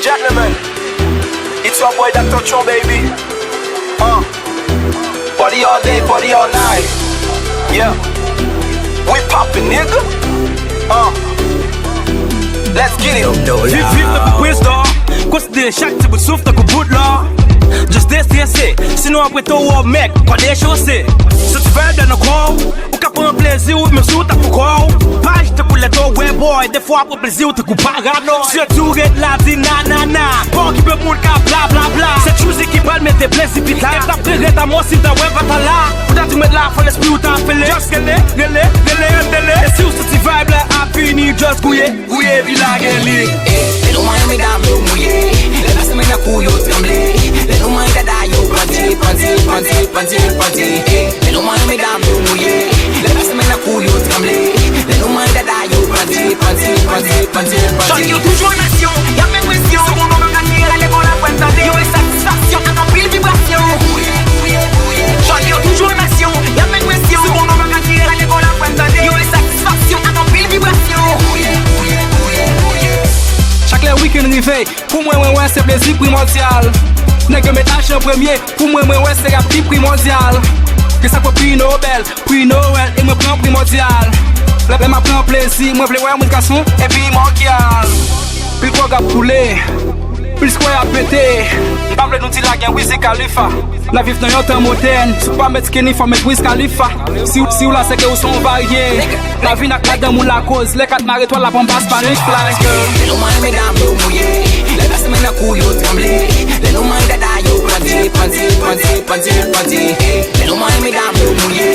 and gentlemen, it's your boy Dr Tchon, baby. Party all day, party all night. Yeah, we poppin', nigga. Let's get it. Vive le wisdom, considère chaque type de souffle de bout de là. Juste déstresser, sinon après toi ou mec, quand les chaussées. Si tu veux dans nos corps, ou qu'à prendre plaisir ou me sous ta corps. Page te pour les toi, ouais boy, des fois pour plaisir ou te coupe parano. Surtout red la dit nanana, bon qui peut moule ka bla bla bla. Cette chose qui parle mais t'es plaisir pis là. T'as pris ta mort si t'as ouais pas là. Ou t'as tu mets là, faut l'esprit ou t'as appelé. Just gele. Et si ou ce petit vibe là a fini, just gouillé, villa geli. Les loin mes dames yo mouillé, les basses mes couilles yo tremblé. Les loin dada yo panti. Les loin mes dames yo mouillé, les basses mes couilles yo tremblé. Les loin dada yo panti. J'en ai toujours nation, y'a mes pressions. Sur mon nom de gagner, la lèvre la pointe d'année. Yo et satisfaction, en pile vibration. J'en ai toujours nation, y'a mes pressions. Sur mon nom de gagner, la lèvre la pointe d'année. Yo et satisfaction, en pile vibration. Chaque les week-end rivé, pour moi c'est plaisir primordial. N'est que mes tâches en premier, pour moi c'est la prix primordial. Que ça peut prix Nobel, prix Noël et me prend primordial. Là m'a prend plaisir, moi v'lais voir mon garçon et puis mondial. Puis quoi gars poulet, puis quoi à péter. Pas v'lais nous dire la gain Wiz Khalifa. La vie dans un temps moderne, c'est pas mettre skinny, faut mettre Wiz Khalifa. Si ou là c'est que vous sont variés. La vie n'a pas d'amour la cause, les quatre marées toi la bombasse par une fly girl. Les loin mes dames yo mouillé, les basses mes couilles yo tremblé. Les loin dada yo panti. Les loin mes dames yo mouillé,